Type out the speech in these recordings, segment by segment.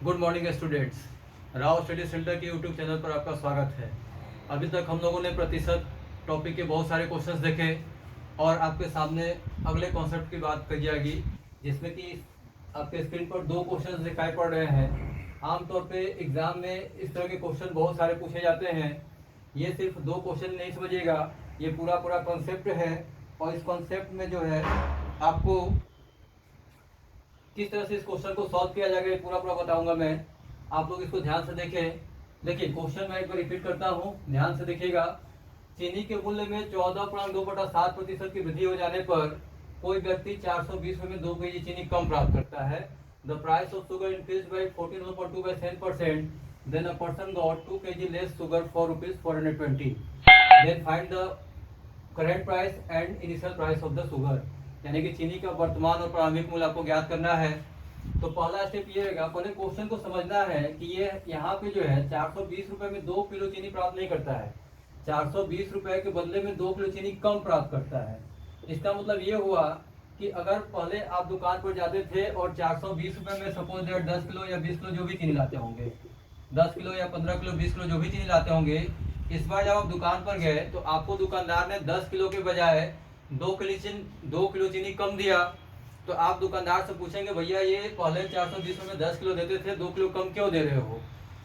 Good morning students. Rao study centre के YouTube channel पर आपका स्वागत है। अभी तक हम लोगों ने प्रतिशत टॉपिक के बहुत सारे क्वेश्चंस देखे और आपके सामने अगले कॉन्सेप्ट की बात कही जाएगी, जिसमें कि आपके स्क्रीन पर दो क्वेश्चंस दिखाई पड़ रहे हैं। आमतौर पे एग्जाम में इस तरह के क्वेश्चन बहुत सारे पूछे जाते हैं। ये सिर्फ दो क्वेश्चन नहीं समझिएगा, ये पूरा पूरा कॉन्सेप्ट है और इस कॉन्सेप्ट में जो है आपको किस तरह से इस क्वेश्चन को सॉल्व किया जाएगा ये पूरा पूरा बताऊंगा मैं। आप लोग इसको ध्यान से देखें। देखिए क्वेश्चन मैं एक बार रिपीट करता हूँ, ध्यान से देखिएगा। चीनी के मूल्य में 14.2/7% की वृद्धि हो जाने पर कोई व्यक्ति 420 में 2 kg चीनी कम प्राप्त करता है। The price of sugar increase by 14.2% then a person got 2 kg less sugar for ₹420। Then find the current price and initial price of the sugar. यानी कि चीनी का वर्तमान और प्रारंभिक मूल्य आपको ज्ञात करना है। तो पहला स्टेप ये रहेगा, पहले क्वेश्चन को समझना है कि ये यहाँ पे जो है 420 रुपए में 2 किलो चीनी प्राप्त नहीं करता है। 420 रुपए के बदले में 2 किलो चीनी कम प्राप्त करता है। इसका मतलब ये हुआ कि अगर पहले आप दुकान पर जाते थे और 420 रुपए में सपोज दैट 10 किलो या 20 किलो जो भी चीनी लाते होंगे, 10 किलो या 15 किलो 20 किलो जो भी चीनी लाते होंगे, इस बार जब आप दुकान पर गए तो आपको दुकानदार ने 10 किलो के बजाय 2 किलो चीनी कम दिया। तो आप दुकानदार से पूछेंगे भैया ये पहले 420 में 10 किलो देते थे, 2 किलो कम क्यों दे रहे हो?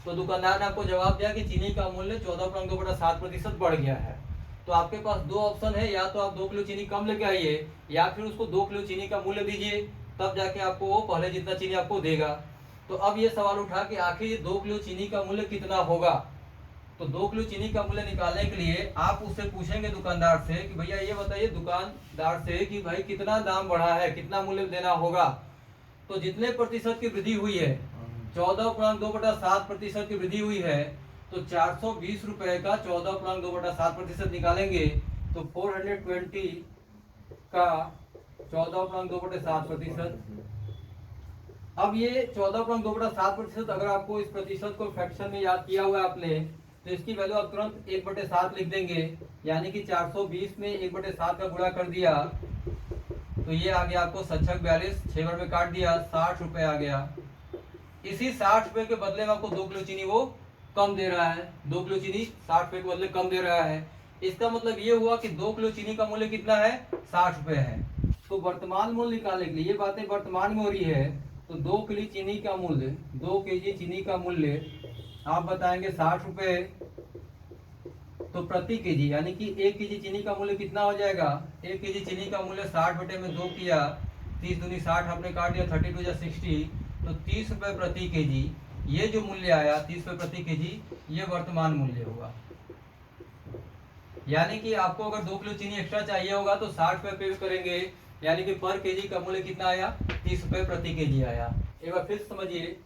तो दुकानदार ने आपको जवाब दिया कि चीनी का मूल्य 14.2/7% बढ़ गया है। तो आपके पास दो ऑप्शन है, या तो आप 2 किलो चीनी कम लेके आइए या फिर उसको 2 किलो चीनी का मूल्य दीजिए, तब जाके आपको वो पहले जितना चीनी आपको देगा। तो अब ये सवाल उठा कि आखिर 2 किलो चीनी का मूल्य कितना होगा। तो 2 किलो चीनी का मूल्य निकालने के लिए आप उससे पूछेंगे दुकानदार से कि भैया ये बताइए दुकानदार से कि भाई कितना दाम बढ़ा है, कितना मूल्य देना होगा। तो जितने प्रतिशत की वृद्धि हुई है, 14.2/7% की वृद्धि हुई है, तो 420 रुपए का 14.2/7% निकालेंगे तो 420 का 14.2/7%। अब ये 14.2/7% अगर आपको इस प्रतिशत को फ्रैक्शन में याद किया हुआ है आपने, तो इसकी वैल्यू आप तुरंत 1/7 लिख देंगे। यानी कि 420 में 1/7 का गुणा कर दिया तो ये आ गया आपको 7×42, 6 बार में काट दिया, 60 रुपए आ गया। इसी 60 रुपए के बदले में आपको 2 किलो चीनी वो कम दे रहा है। 2 किलो चीनी 60 रुपए के बदले कम दे रहा है। इसका मतलब ये हुआ कि 2 किलो चीनी का मूल्य कितना है? 60 रुपए है। तो वर्तमान मूल्य निकालने के लिए, ये बातें वर्तमान में हो रही है, तो 2 किलो चीनी का मूल्य, 2 kg चीनी का मूल्य आप बताएंगे 60 रुपए। तो प्रति केजी यानी कि 1 kg चीनी का मूल्य कितना हो जाएगा? 1 kg चीनी का मूल्य 60/2 किया, 30 दूनी 60 आपने काट दिया, 32 या 60, तो 30 रुपए प्रति केजी। ये जो मूल्य आया 30 रुपए प्रति केजी, ये वर्तमान मूल्य हुआ। यानी कि आपको अगर 2 किलो चीनी एक्स्ट्रा चाहिए होगा तो 60 रुपए पे करेंगे, यानी कि पर केजी का मूल्य कितना आया? 30 रुपए प्रति केजी आया। एक बार फिर समझिए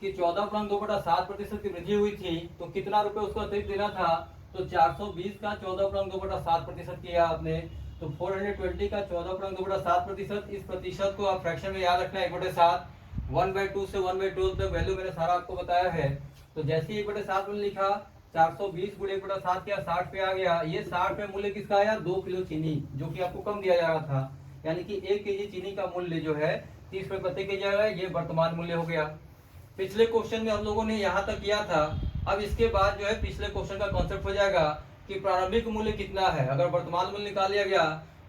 कि 14.2/7% की वृद्धि हुई थी, तो कितना रुपए उसको अतिरिक्त देना था? तो 420 का 14.2/7% किया आपने, तो 420 का 14.2/7%। इस प्रतिशत को आप फ्रैक्शन में याद रखना है 1/7। 1/2 से 1/12 तक वैल्यू मैंने सारा आपको बताया है। तो जैसे ही 1/7 में लिखा, 420 गुणे 1/7 किया, 60 पे आ गया। ये 60 पे मूल्य किसका आया? 2 किलो चीनी, जो कि आपको कम दिया जा रहा था। यानी कि 1 kg चीनी का मूल्य जो है 30 रुपए प्रति केजी आया, ये वर्तमान मूल्य हो गया। पिछले क्वेश्चन में हम लोगों ने यहाँ तक किया था। अब इसके बाद जो है पिछले क्वेश्चन का कॉन्सेप्ट हो जाएगा कि प्रारंभिक मूल्य कितना है। अगर वर्तमान मूल्य निकाल लिया गया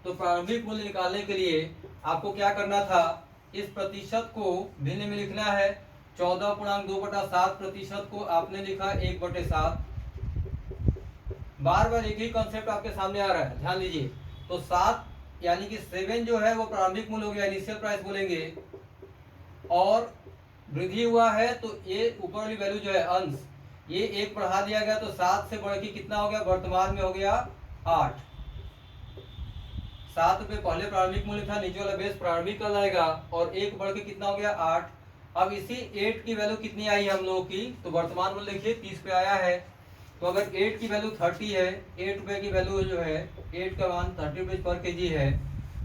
तो प्रारंभिक मूल्य निकालने के लिए आपको क्या करना था? इस प्रतिशत को भिन्न में लिखना है। 14.2/7% को आपने लिखा 1/7। बार बार एक ही कॉन्सेप्ट आपके सामने आ रहा है, ध्यान दीजिए। तो 7 यानी कि 7 जो है वो प्रारंभिक मूल्य हो गया, इनिशियल प्राइस बोलेंगे। और वृद्धि हुआ है तो ये ऊपर वाली वैल्यू जो है अंश, ये 1 बढ़ा दिया गया, तो 7 से बढ़ के कितना हो गया? वर्तमान में हो गया 8। 7 रुपए पहले प्रारंभिक मूल्य था, नीचे वाला बेस प्रारंभिक कहलाएगा, और 1 बढ़ के कितना हो गया? 8। अब इसी 8 की वैल्यू कितनी आई हम लोगों की? तो वर्तमान मूल्य देखिए 30 पे आया है। तो अगर 8 की वैल्यू 30 है, 8 रुपए की वैल्यू जो है 8 का मान 30 रुपए पर केजी है,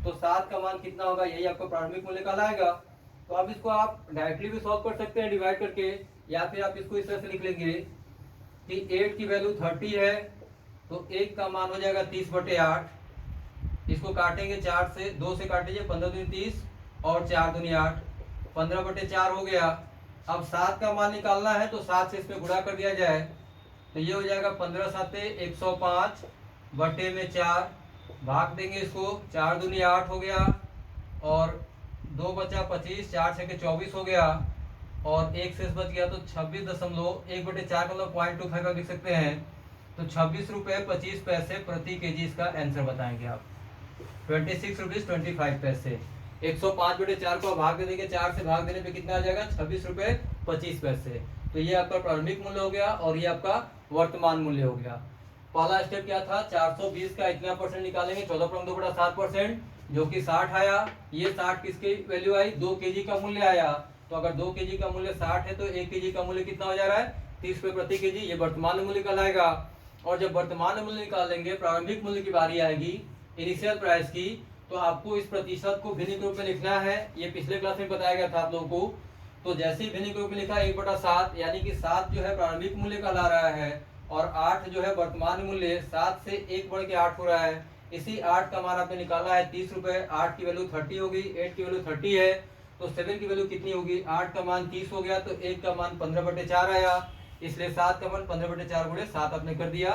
तो 7 का मान कितना होगा? यही आपको प्रारंभिक मूल्य कहलाएगा। तो अब इसको आप डायरेक्टली भी सॉल्व कर सकते हैं डिवाइड करके, या फिर आप इसको इस तरह से लिख लेंगे कि 8 की वैल्यू 30 है, तो 1 का मान हो जाएगा 30/8। इसको काटेंगे 4 से, 2 से काट लीजिए, 15 दूनी 30 और 4 दूनी 8, 15/4 हो गया। अब 7 का मान निकालना है तो 7 से इसमें गुणा कर दिया जाए, तो ये हो जाएगा 15 साते 105 बटे में 4, भाग देंगे इसको, 4 दूनी 8 हो गया, और 2 बचा 25, 4 छके 24 हो गया, और 1 शेष बच गया, तो 26.1/4 का मतलब 0.25 आप लिख सकते हैं। तो 26 रुपये 25 पैसे प्रति केजी इसका आंसर बताएंगे आप। 26 रुपीज 25 पैसे। 105/4 को भाग दे देंगे, 4 से भाग देने पे कितना आ जाएगा, 26 रुपये 25 पैसे। तो ये आपका प्रारंभिक मूल्य हो गया और ये आपका वर्तमान मूल्य हो गया। पहला स्टेप क्या था, 420 का इतना परसेंट निकालेंगे, 14.2/7%, जो कि 60 आया। ये 60 किसकी वैल्यू आई, 2 केजी का मूल्य आया। तो अगर 2 केजी का मूल्य 60 है तो 1 केजी का मूल्य कितना हो जा रहा है, 30 रुपये प्रति केजी। ये वर्तमान मूल्य कहलाएगा। और जब वर्तमान मूल्य निकालेंगे, प्रारंभिक मूल्य की बारी आएगी, इनिशियल प्राइस की, तो आपको इस प्रतिशत को भिन्न रूप में लिखना है। ये पिछले क्लास में बताया गया था आप लोगों को। तो जैसे ही भिन्न रूप में लिखा 1/7, यानी कि 7 जो है प्रारंभिक मूल्य कहला रहा है और 8 जो है वर्तमान मूल्य। 7 से 1 बढ़ के 8 हो रहा है। इसी 8 का मान आपने निकाला है 30 रुपये। 8 की वैल्यू 30 होगी, 8 की वैल्यू 30 है, तो 7 की वैल्यू कितनी होगी, 8 का मान 30 हो गया, तो 1 का मान 15/4 आया। इसलिए 7 का मान 15/4 गुणे 7 आपने कर दिया।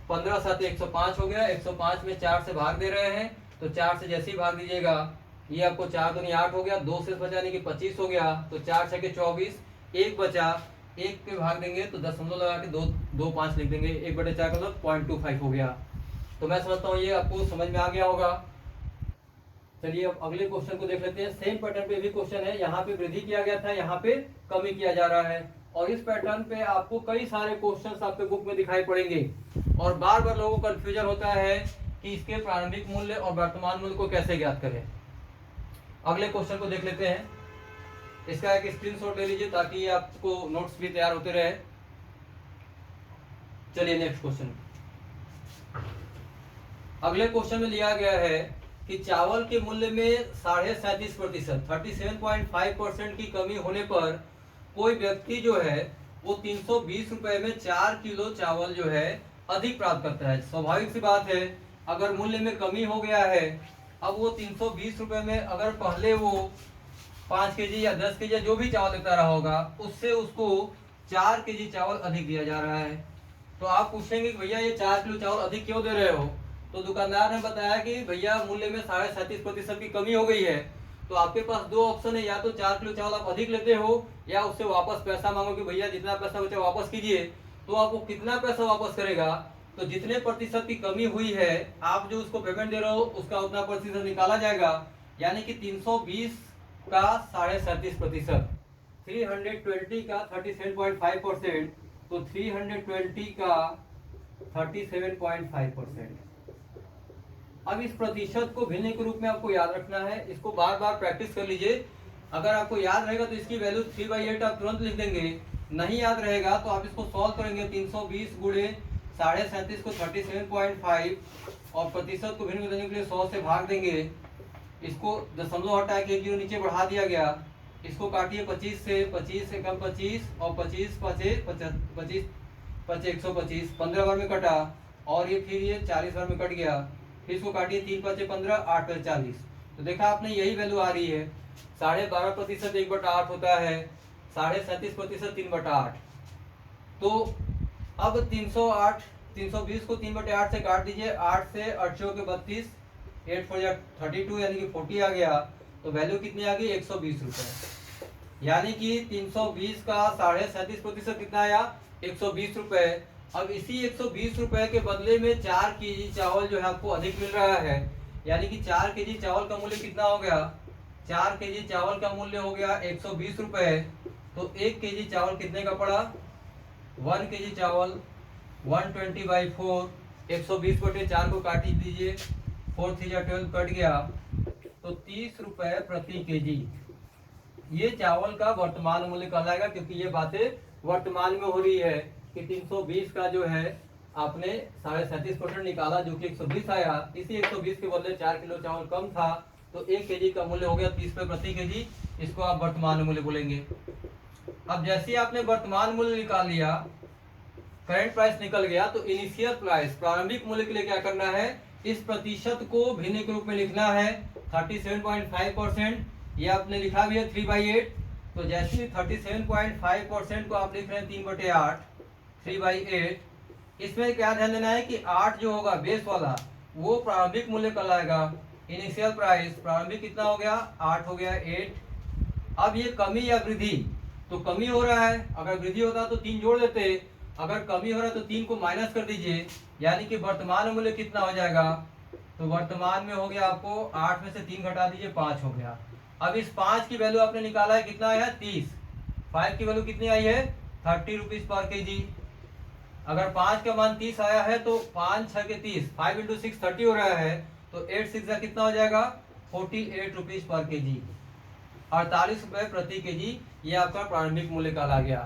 15 7 105 हो गया। 105 में 4 से भाग दे रहे हैं, तो 4 से जैसे ही भाग दीजिएगा, ये आपको 4 दूनी 8 हो गया, 2 से बचा यानी कि 25 हो गया, तो 4 छके 24, 1 बचा, 1 पे भाग देंगे तो दशमलव लगा के 2.25 लिख देंगे। 1/4 का मतलब 0.25 हो गया। तो मैं समझता हूँ ये आपको समझ में आ गया होगा। चलिए अब अगले क्वेश्चन को देख लेते हैं। सेम पैटर्न पे भी क्वेश्चन है। यहाँ पे वृद्धि किया गया था, यहाँ पे कमी किया जा रहा है। और इस पैटर्न पे आपको कई सारे क्वेश्चंस आपके बुक में दिखाई पड़ेंगे और बार बार लोगों को कंफ्यूजन होता है कि इसके प्रारंभिक मूल्य और वर्तमान मूल्य को कैसे ज्ञात करें। अगले क्वेश्चन को देख लेते हैं। इसका एक स्क्रीनशॉट ले लीजिए ताकि आपको नोट्स भी तैयार होते रहे। चलिए नेक्स्ट क्वेश्चन। अगले क्वेश्चन में लिया गया है कि चावल के मूल्य में 37.5% 37.5% की कमी होने पर कोई व्यक्ति जो है वो 320 रुपए में 4 किलो चावल जो है अधिक प्राप्त करता है। स्वाभाविक सी बात है, अगर मूल्य में कमी हो गया है, अब वो 320 रुपए में अगर पहले वो 5 केजी या 10 केजी जो भी चावल लेता रहा होगा, उससे उसको 4 केजी चावल अधिक दिया जा रहा है। तो आप पूछेंगे कि भैया ये 4 किलो चावल अधिक क्यों दे रहे हो। तो दुकानदार ने बताया कि भैया मूल्य में 37.5% की कमी हो गई है। तो आपके पास दो ऑप्शन है, या तो 4 किलो चावल आप अधिक लेते हो या उससे वापस पैसा मांगो कि भैया जितना पैसा बचा वापस कीजिए। तो आपको कितना पैसा वापस करेगा, तो जितने प्रतिशत की कमी हुई है आप जो उसको पेमेंट दे रहे हो उसका उतना प्रतिशत निकाला जाएगा। यानी कि 320 का 37.5%, 320 का 37.5%, तो 320 का 37.5%। अब इस प्रतिशत को भिन्न के रूप में आपको याद रखना है। इसको बार बार प्रैक्टिस कर लीजिए। अगर आपको याद रहेगा तो इसकी वैल्यू 3/8 आप तुरंत लिख देंगे। नहीं याद रहेगा तो आप इसको सॉल्व करेंगे। 320 गुणे 37.5 को 37.5 और प्रतिशत को भिन्न देने के लिए 100 से भाग देंगे। इसको दशमलव हटा के 1 जीरो नीचे बढ़ा दिया गया। इसको काटिए 25 से, 25 से कम 25 और 25 5 25 5 125, 15 बार में कटा और ये फिर ये 40 बार में कट गया। फिर इसको काटिए 3 5 15, 8 5 40। तो देखा आपने यही वैल्यू आ रही है। 12.5% 1/8 होता है, 37.5% 3/8। तो अब 308 320 को 3/8 से काट दीजिए। 8 से 8 के 32, 8 4 32 यानी कि 40 आ गया। तो वैल्यू कितनी आ गई, 120 रुपए। यानी कि 320 का 37.5% कितना आया, 120 रुपए। अब इसी 120 रुपए के बदले में 4 केजी चावल जो है आपको अधिक मिल रहा है। यानी कि 4 केजी चावल का मूल्य कितना हो गया, 4 केजी चावल का मूल्य हो गया 120 रुपए। तो 1 केजी चावल कितने का पड़ा, 1 केजी चावल 120/4, 120/4 को काट दीजिए, 4 3 12 कट गया, तो 30 रुपए प्रति केजी ये चावल का वर्तमान मूल्य कहलाएगा। क्योंकि ये बातें वर्तमान में हो रही है कि 320 का जो है आपने 37.5% निकाला जो कि 120 आया। इसी 120 के बदले 4 किलो चावल कम था, तो 1 केजी का मूल्य हो गया 30 रुपए प्रति केजी। इसको आप वर्तमान मूल्य बोलेंगे। अब जैसे ही आपने वर्तमान मूल्य निकाल लिया, करंट प्राइस निकल गया, तो इनिशियल प्राइस प्रारंभिक मूल्य के लिए क्या करना है, इस प्रतिशत को भिन्न के रूप में लिखना है। 37.5% ये आपने लिखा भी है 3/8, तो जैसे 37.5% को आप लिख रहे हैं 3/8, 3/8, इसमें क्या ध्यान देना है कि 8 जो होगा बेस वाला वो प्रारंभिक मूल्य कहलाएगा। इनिशियल प्राइस प्रारंभिक कितना हो गया, 8 हो गया, 8। अब ये कमी या वृद्धि, तो कमी हो रहा है, अगर वृद्धि होता तो 3 जोड़ देते, अगर कमी हो रहा है तो 3 को माइनस कर दीजिए, यानी कि वर्तमान मूल्य कितना हो जाएगा, तो वर्तमान में हो गया आपको 8 में से 3 घटा दीजिए, 5 हो गया। अब इस 5 की वैल्यू आपने निकाला है, कितना आया है, 30। 5 की वैल्यू कितनी आई है, 30 रुपीज पर केजी। अगर 5 का मान 30 आया है तो 5 6 के 30, 5 × 6 30 हो रहा है, तो 8 6 कितना हो जाएगा, 48 रुपीज पर केजी, 48 रुपए प्रति केजी। ये आपका प्रारंभिक मूल्य कहला गया।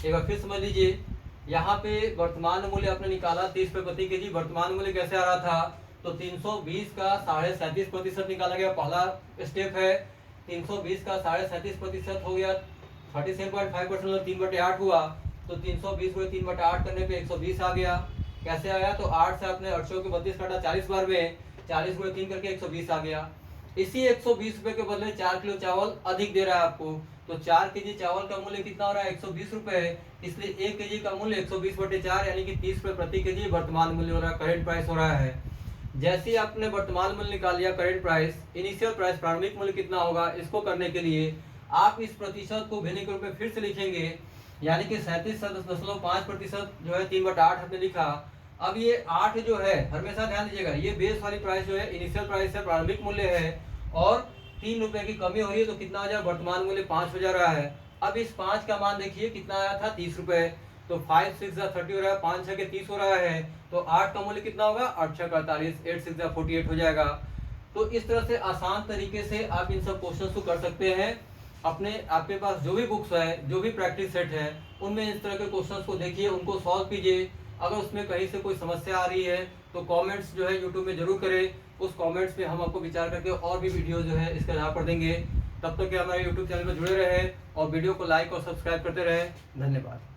एक बार फिर समझ लीजिए, यहाँ पे वर्तमान मूल्य आपने निकाला 30 रुपए प्रति केजी। वर्तमान मूल्य कैसे आ रहा था, तो 320 का 37.5% निकाला गया, पहला स्टेप है। 320 का 37.5% हो गया, 37.5% मतलब 3/8 हुआ, तो 320 को 3/8 करने पे 120 आ गया। कैसे आया, तो 8 से आपने 8 को 32 काटा 40 बार में, 40 को 3 करके 120 आ गया। इसी 120 रुपए के बदले 4 किलो चावल अधिक दे रहा है आपको, तो 4 केजी चावल का मूल्य कितना हो रहा है, 120 रुपए, इसलिए 1 केजी का मूल्य 120/4 यानी कि 30 रुपए प्रति केजी वर्तमान मूल्य हो रहा है, करेंट प्राइस हो रहा है। जैसे ही आपने वर्तमान मूल्य निकाल लिया, करेंट प्राइस, इनिशियल प्राइस प्रारंभिक मूल्य कितना होगा, इसको करने के लिए आप इस प्रतिशत को भिन्न के रूप में फिर से लिखेंगे, यानी कि 37.5% जो है 3/8 हमने लिखा। अब ये 8 जो है, हमेशा ध्यान दीजिएगा, ये बेस वाली प्राइस जो है इनिशियल प्राइस है, प्रारंभिक मूल्य है, और 3 रुपए की कमी हो रही है, तो कितना हो जाए, वर्तमान मूल्य 5 हो जा रहा है। अब इस 5 का मान देखिए कितना आया था, 30 रुपए, तो 5 6 30 हो रहा है, 5 6 के 30 हो रहा है, तो 8 का मूल्य कितना होगा, 8 6 48, 8 6 48 हो जाएगा। तो इस तरह से आसान तरीके से आप इन सब क्वेश्चन को कर सकते हैं। अपने आपके पास जो भी बुक्स है, जो भी प्रैक्टिस सेट है, उनमें इस तरह के क्वेश्चंस को देखिए, उनको सॉल्व कीजिए। अगर उसमें कहीं से कोई समस्या आ रही है तो कमेंट्स जो है यूट्यूब में जरूर करें, उस कमेंट्स पे हम आपको विचार करके और भी वीडियो जो है इसके आधार पर देंगे। तब तक कि हमारे यूट्यूब चैनल पर जुड़े रहे और वीडियो को लाइक और सब्सक्राइब करते रहे। धन्यवाद।